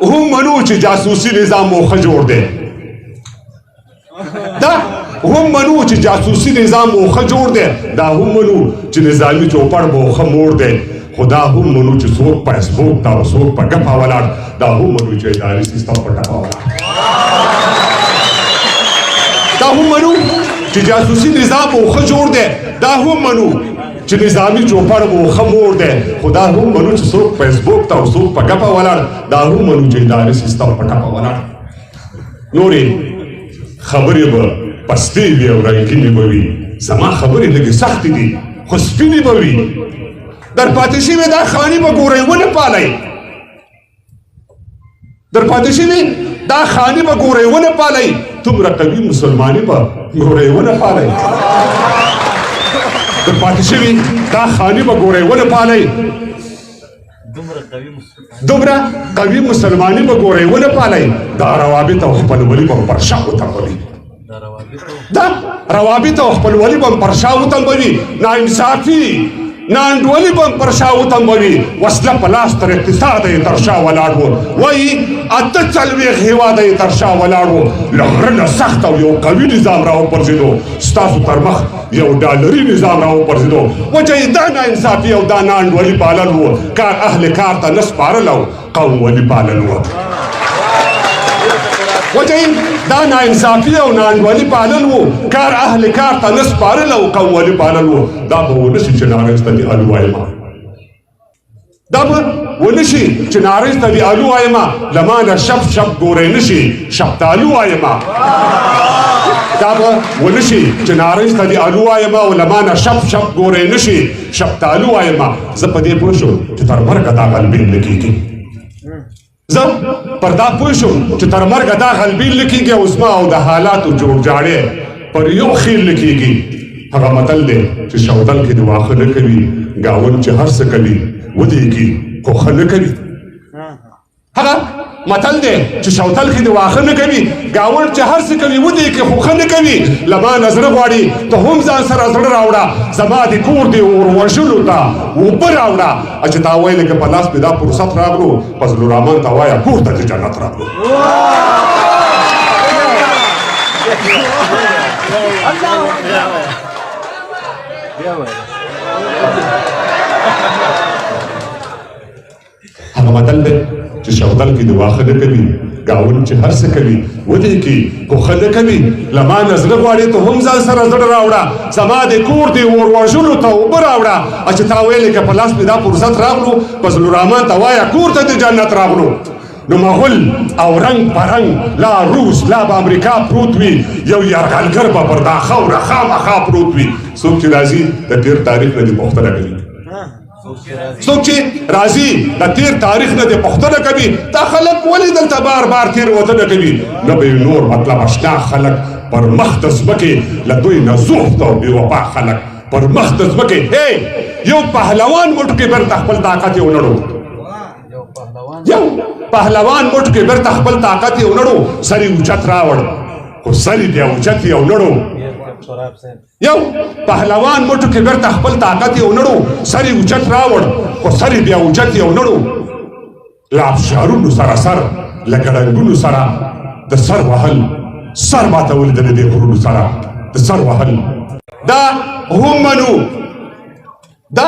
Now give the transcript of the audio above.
هم منو چې جاسوسي نظام موخه جوړ دی دا هم منو چې جاسوسي نظام موخه جوړ دی دا هم منو چې نظامي چوپړ موخه موړ دی خدا هم منو چې څوک په فیسبوک تا او څوک په ګپا ولاړ دا هم منو چې اداري سیستم په ټپا ولاړ دا هم منو چې جاسوسي نظام موخه جوړ دی دا هم منو چې نظامي چوپړ موخه موړ دی خدا هم منو چې څوک فیسبوک تا او څوک په ګپا ولاړ دا هم منو چې اداري سیستم په ټپا ولاړ نورې خبرې به پستې وي او رنګینې به وي زما خبرې لږې سختې دي خو سپینې به وي در پاتې شوې دا خاني به ګورئ ونه پالئ در پاتې شوې دا خاني به ګورئ ونه پالئ دومره قوي مسلماني به ګورئ ونه پالئ در پاتې شوې دا خاني به ګورئ ونه پالئ دومره قوي مسلماني به ګورئ ونه پالئ دا روابط او خپلولي به پر شا وتمبوي دا روابط او خپلولي به پر شا وتمبوي ناانصافي ناانډولي به پر شا وتمبوي وسله په لاس تر اقتصاد یې تر شا ولاړ و وایي 48 هېواده یې تر شا ولاړ و له غره نه سخت او یو قوي نظام راوپرځېدو ستاسو تر مخ یو ډالري نظام راوپرځېدو وجه یې دا ناانصافي او دا ناانډولي پالل و کار اهل کار ته نه سپارل او قوم ولي پالل و وجه یې دا ناانصافي او ناانډولي پالل و کار اهل کار ته نه سپارل او قوم ولي پالل و دا به ونشي چې نارنج ته دې الو وایما دا به ونشي چې نارنج ته دې الو وایما له ما نه شپ شپ ګورئ نشي شفتالو وایما دا به ونشي چې نارنج ته دې الو وایما او له ما نه شپ شپ ګورئ نشي شفتالو وایما زه په دې پوه شوم چې تر مرګه دا غلبیل نه کېږي زه پر دا پوه شوم چې تر مرګه دا غلبیل نه کېږي او زما او د حالاتو جوړجاړی پر یو خیل نه کېږي هغه متل دی چې شودل کې د واښه نه کوي ګاون چې هر څه کوي ودېږي خو ښه نه کوي هغه متل دی چې شوتل کې د واښه نه کوي ګاون چې هر څه کوي ودېږي خو ښه نه کوي له ما نه زړه غواړي ته هم ځان سره زړه راوړه زما د کور د اور وژلو ته اوبه راوړه چې تا ویلې که په لاس مې دا فرصت راغلو فضل الرحمن ته وایه کور ته د جنت راغلو هغه متل دی چې شودل کې د واښه نه کوي ګاون چې هر څه کوي ودېږي خو ښه نه کوي له ما نه زړه غواړي ته هم ځان سره زړه راوړه زما د کور د اور وژلو ته اوبه راوړه چې تا ویلې که په لاس مې دا فرصت راغلو فضل الرحمن ته وایه کور ته د جنت راغلو نو مغول او رنګ په رنګ لا روس لا به امریکا پروت وي یو یرغلګر به پر دا خاوره خامخا پروت وي څوک چې راځي د تېر تاریخ نه دې پوښتنه کوي څوک چې راځي د تېر تاریخ نه دې پوښتنه کوي دا خلک ولې دلته بار بار تېروتنه کوي نه به نور مطلب اشنا خلک پر مخ د ځمکې له دوی نه زوفت او بېوفا خلک پر مخ د ځمکې یو پهلوان موټ کې بیرته خپل طاقت یې ونړو یو پهلوان موټ کې بیرته خپل طاقت یې ونړو سر یې اوچت راوړ خو سر یې بیا اوچت یې ونړو یو پهلوان موټو کې بیرته خپل طاقت یې ونړو سر یې اوچت راوړ خو سر یې بیا اوچت یې ونړو له ابشارونو سره سر له ګړنګونو سره د سر وهل سر ماتول د دې غرونو سره د سر وهل دا هم منو دا